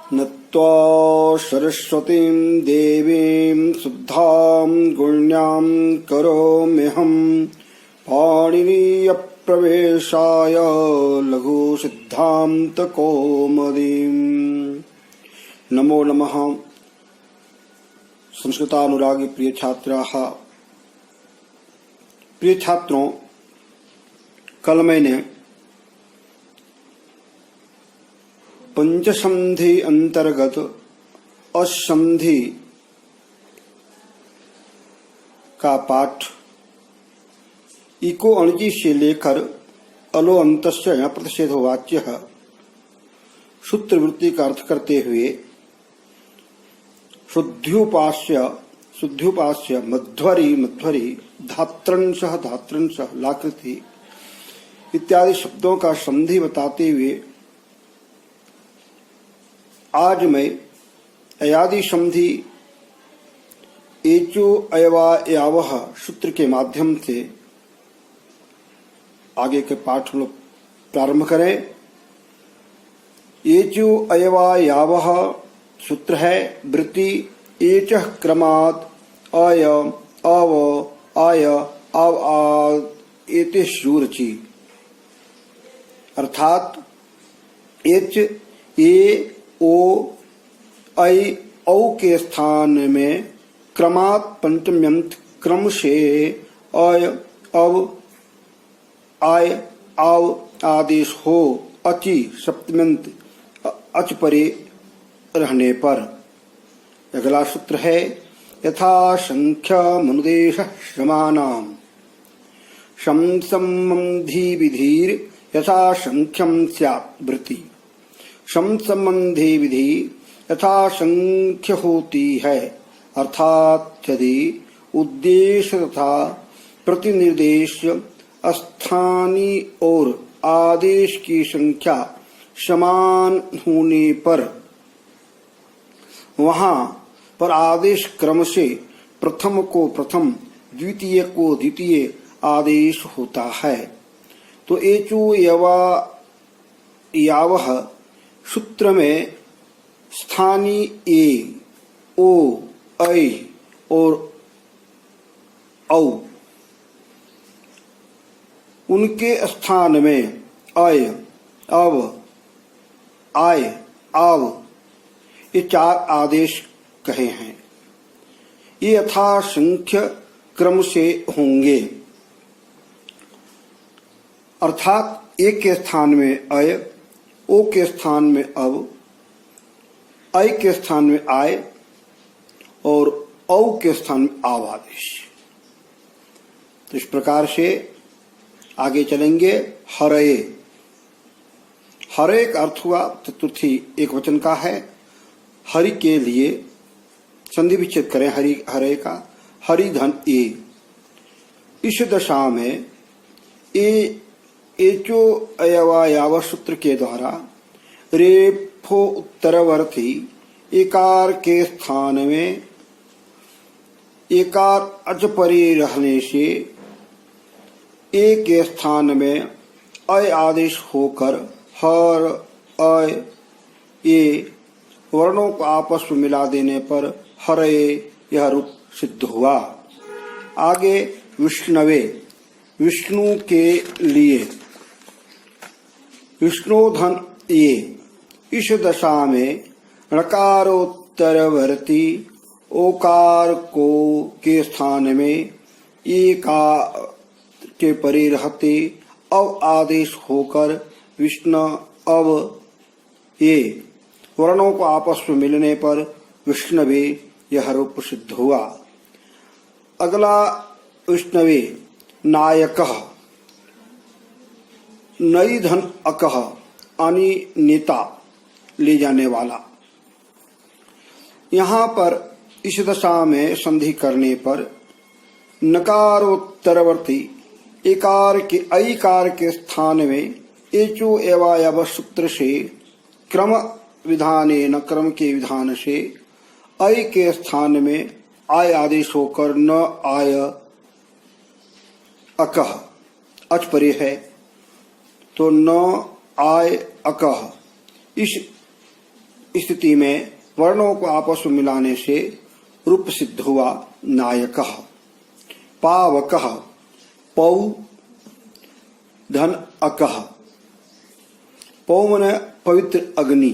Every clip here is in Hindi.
नत्वा सरस्वतीं देवीं शुद्धां गुण्यां करोम्यहं पाणिनीयप्रवेशाय लघुसिद्धान्तकौमुदीम्। नमो नमः। संस्कृतानुरागी प्रिय छात्राः, प्रिय छात्रों, कल मैंने पंचसंधि अंतर्गत असंधि का पाठ इको अणजी से लेकर अलो अंतस्य प्रतिषेध वाच्य सूत्रवृत्ति का अर्थ करते हुए शुद्ध्युपास्य मध्वरी धात्रंश लाकृति इत्यादि शब्दों का संधि बताते हुए आज मैं अयादि संधि एचो अयवायावः सूत्र के माध्यम से आगे के पाठ हम लोग प्रारंभ करें। एचो अयवायावः सूत्र है वृत्ति एच क्रमात् अय अव आय आव एते शूरची, अर्थात एच ए ओ ऐ औ के स्थान में क्रमात् पंचम्यंत क्रम से अय अव आय आव आदेश हो अचि सप्तम्यंत अच परे रहने पर। अगला सूत्र है यथा संख्य मनुदेश श्रमानां संबंधी विधिर यथा संख्यम स्यात् वृत्ति। संबंधी विधि यथा संख्य होती है, अर्थात यदि उद्देश्य तथा प्रतिनिर्देश स्थानीय और आदेश की संख्या समान होने पर वहां पर आदेश क्रम से प्रथम को प्रथम, द्वितीय को द्वितीय आदेश होता है। तो एचो यावः सूत्र में स्थानीय ए, ओ, ऐ और औ, उनके स्थान में अय, अव, आय, आव ये चार आदेश कहे हैं। ये यथा संख्य क्रम से होंगे, अर्थात एक के स्थान में अय, ओ के स्थान में अव, ऐ के स्थान में आय और औ के स्थान में आव आदेश। तो इस प्रकार से आगे चलेंगे। हरये, हरे का अर्थ हुआ चतुर्थी एक वचन का है। हरि के लिए संधि विच्छेद करें हरे का, हरि धन ए। इस दशा में एचो अयवायाव सूत्र के द्वारा रेफो उत्तरवर्ती एकार के स्थान में एकार अच परे रहने से ए के स्थान में अय आदेश होकर हर अय ए वर्णों को आपस में मिला देने पर हरे यह रूप सिद्ध हुआ। आगे विष्णवे, विष्णु के लिए विष्णुधन ये। इस दशा में णकारोत्तरवर्ती ओकार को के स्थान में एका के परे रहते अव आदेश होकर विष्णु अव ये वर्णों को आपस में मिलने पर विष्णवे यह रूप सिद्ध हुआ। अगला विष्णवे नायकः, नई धन अकह यानी नेता, ले जाने वाला। यहाँ पर इस दशा में संधि करने पर नकारोत्तरवर्ती एकार के ऐकार के स्थान में एचो एवायव सूत्र से क्रम विधाने न क्रम के विधान से ऐ के स्थान में आय आदेश होकर न आय अकह अच परे है, तो न आय अकह। स्थिति में वर्णों को आपस में मिलाने से रूप सिद्ध हुआ नायकः। पावकः पौ धन अकः। पौ माने पवित्र अग्नि।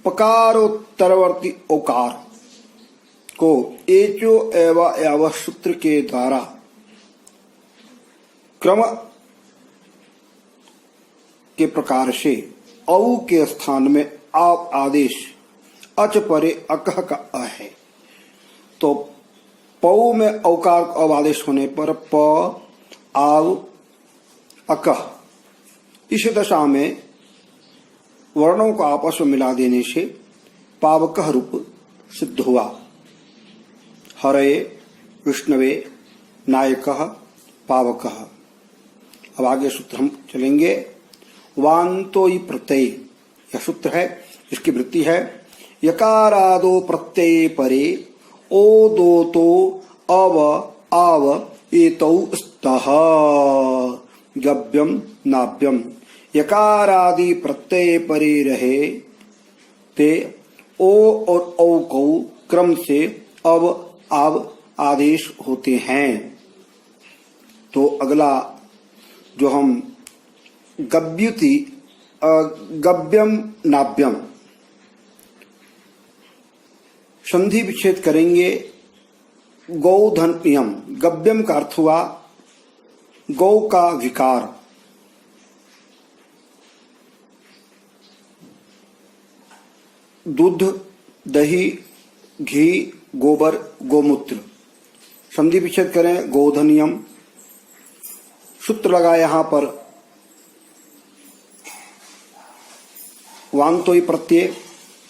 पकारोत्तरवर्ती ओकार को एचो एवं याव सूत्र के द्वारा क्रम के प्रकार से औ के स्थान में आप आदेश अच परे अकह का अ है। तो पौ में औकार का आदेश होने पर प आव अकह, इस दशा में वर्णों को आपस में मिला देने से पावकः रूप सिद्ध हुआ। हरये विष्णवे नायकः पावकः। अब आगे सूत्र हम चलेंगे। वांतो ही प्रत्यय, यह सूत्र है, इसकी वृत्ति है यकारादो प्रत्यय परे ओ दो तो अव आव एतौ स्तः गव्यम नाभ्यम। यकारादि प्रत्यय परे रहे ते ओ और औ को क्रम से अब आव आदेश होते हैं। तो अगला जो हम गव्युति गव्यम नाभ्यम संधि विच्छेद करेंगे। गौधन्यम, गव्यम का अर्थ हुआ गौ का विकार। दूध, दही, घी, गोबर, गोमूत्र। संधि विच्छेद करें गोधनियम। सूत्र लगाए यहां पर वांतो ही प्रत्यय,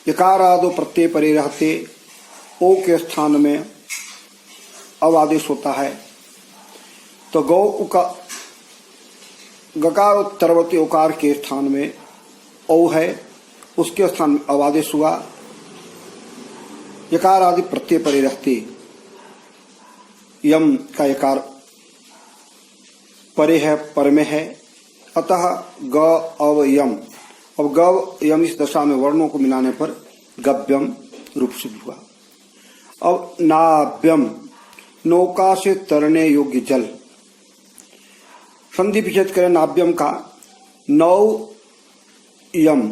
यकारादो प्रत्यय परे रहते ओ के स्थान में अव आदेश होता है। तो गौ का गकारोत्तरवर्ती ओकार के स्थान में औ है, उसके स्थान में अव आदेश हुआ। यकार आदि प्रत्यय परे रहते यम का यकार परे है, पर में है, अतः ग अव यम। अब गव यम इस दशा में वर्णों को मिलाने पर गव्यम रूप सिद्ध हुआ। अब नाभ्यम, नौका से तरने योग्य जल। संधि विच्छेद करें नाभ्यम का नौ यम।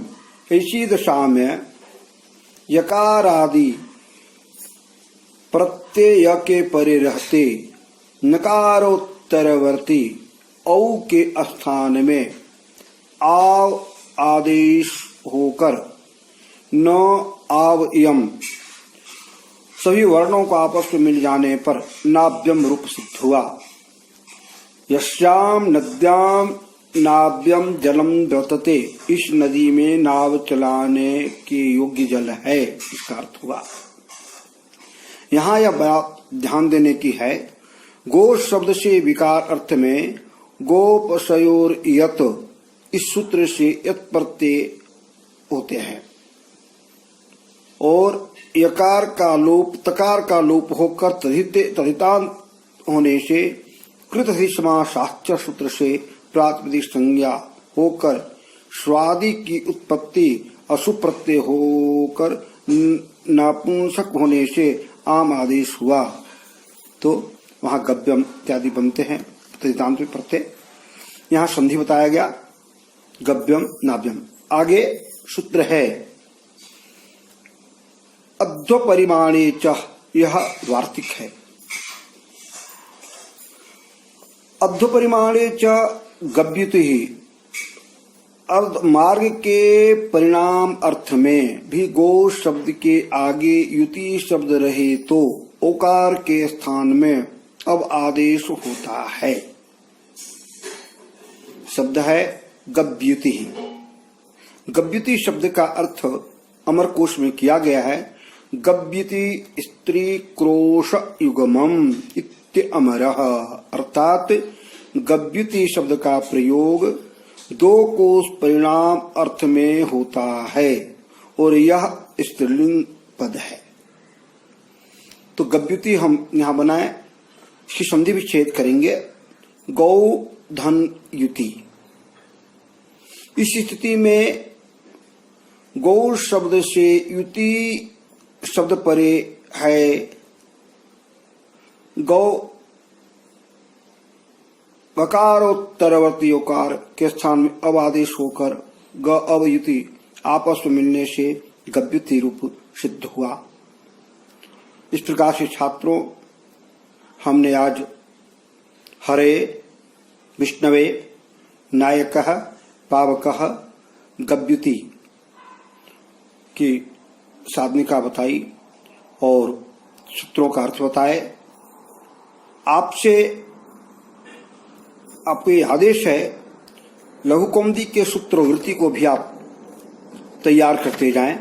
इसी दशा में यकार आदि प्रत्यय के परे रहते नकारोत्तरवर्ती औ के स्थान में आव आदेश होकर न आव यम सभी वर्णों को आपस में मिल जाने पर नाभ्यम रूप सिद्ध हुआ। यस्याम नद्याम नाभ्यम जलम द्योतते, इस नदी में नाव चलाने के योग्य जल है, इसका अर्थ हुआ। यहाँ यह बात ध्यान देने की है, गो शब्द से विकार अर्थ में गोपसयोर यत, इस सूत्र से यत प्रत्यय होते हैं और यकार का लोप तकार का लोप होकर तदितांत होने से कृत समासाच्य सूत्र से प्रातिपदिक संज्ञा होकर स्वादि की उत्पत्ति असुप्रत्यय होकर नापुंसक होने से आम आदेश हुआ। तो वहां गव्यम इत्यादि बनते हैं तदितांत प्रत्यय। यहाँ संधि बताया गया गव्यम नाभ्यम। आगे सूत्र है अध्व परिमाणे च, यह वार्तिक है। अध्व परिमाणे च गव्युति ही, अर्ध मार्ग के परिणाम अर्थ में भी गो शब्द के आगे युति शब्द रहे तो ओकार के स्थान में अब आदेश होता है। शब्द है गव्युति। गव्युति शब्द का अर्थ अमरकोश में किया गया है गव्युति स्त्री क्रोश युगमम इत्य अमरः, अर्थात गव्युति शब्द का प्रयोग दो कोश परिणाम अर्थ में होता है और यह स्त्रीलिंग पद है। तो गव्युति हम यहां बनाए, इसकी संधि विच्छेद करेंगे गौ धन युति। इस स्थिति में गौ शब्द से युति शब्द परे है। गौ गकारोत्तरवर्ती योकार के स्थान में अब आदेश होकर ग अव युति आपस में मिलने से गव्युति रूप सिद्ध हुआ। इस प्रकार से छात्रों, हमने आज हरे विष्णवे नायकः पावकः गव्युति की साधनिका बताई और सूत्रों का अर्थ बताए। आपको ये आदेश है, लघु कौमुदी के सूत्र वृत्ति को भी आप तैयार करते जाएं।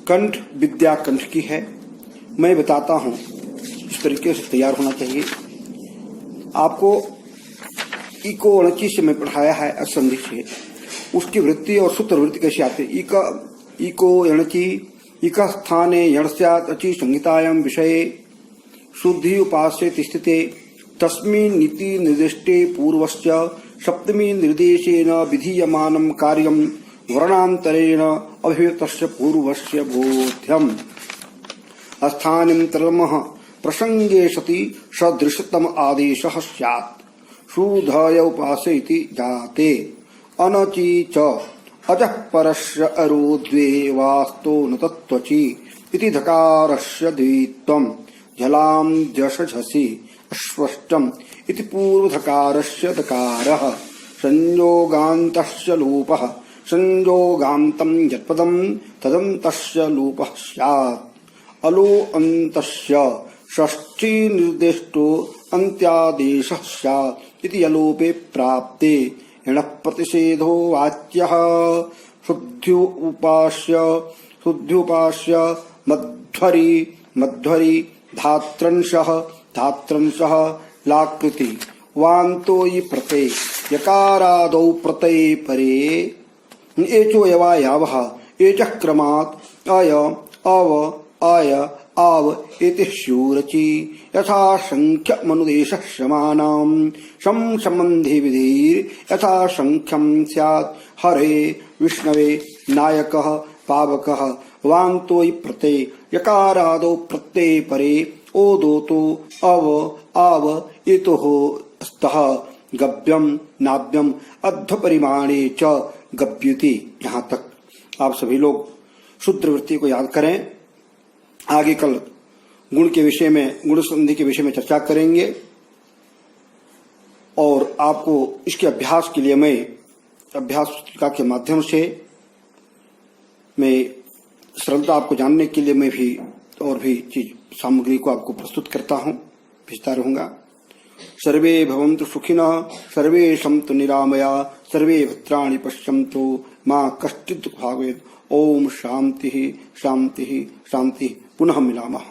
कंठ विद्या कंठ की है, मैं बताता हूं इस तरीके से तैयार होना चाहिए। आपको इको अणची से मैं पढ़ाया है असंधि से, उसकी वृत्ति और सूत्र वृत्ति कैसे आते। इको अणची इक स्थाने यण स्यात् अचि संहितायां विषये शुद्धि उपास्य स्थिते तस्मिन् नीति निर्दिष्टे पूर्वस्य सप्तमी निर्देशेन विधीयमानं कार्यं वर्णान्तरेण अभिव्यक्तस्य पूर्वस्य बोध्यम्। स्थानान्तरमः प्रसंगे सति सदृशतम आदेशः स्यात्। शुद्धय उपास्य इति जाते अनचि च अजः परस्य अरो द्वे वास्तो न तत्त्वचि इति धकारस्य द्वित्वम् झलां जषझसि अस्पष्टम् इति पूर्वधकारस्य दकारः संयोगान्तस्य लोपः संयोगान्तं यत्पदं तदन्तस्य लोपः स्यात्। अलो अन्तस्य षष्ठी निर्दिष्टो अन्त्यादेशः स्यात् इति अलोपे प्राप्ते यणः प्रतिषेधो वाच्यः। शुद्ध्युपास्य मध्वरि धात्रंशः लाकृति वान्तो यि प्रत्यय यकारादौ प्रत्यये परे एचो यवा यावः एचः क्रमात् अय अव आय आव इति स्युरचि यथा संख्य मनुदेशः समानां सम संबंधी विधिर यथा संख्यं स्यात्। हरे विष्णवे नायकः पावकः वान्तो यि प्रत्यय यकारादौ प्रत्यये परे ओदोतो अव आव इतो स्तः गव्यम नाव्यम अध्व परिमाणे च गव्युति। यहाँ तक आप सभी लोग शुद्ध वृत्ति को याद करें। आगे कल गुण के विषय में, गुण संधि के विषय में चर्चा करेंगे और आपको इसके अभ्यास के लिए मैं अभ्यास पुस्तिका के माध्यम से मैं सरलता आपको जानने के लिए मैं भी और भी चीज सामग्री को आपको प्रस्तुत करता हूँ, भेजता रहूंगा। सर्वे भवन्तु सुखिनः, सर्वे सन्तु निरामया, सर्वे भद्राणि पश्यन्तु मां कश्चित् दुःखभाग् भवेत्। ओम शांति शांति शांति। पुनः मिलामः।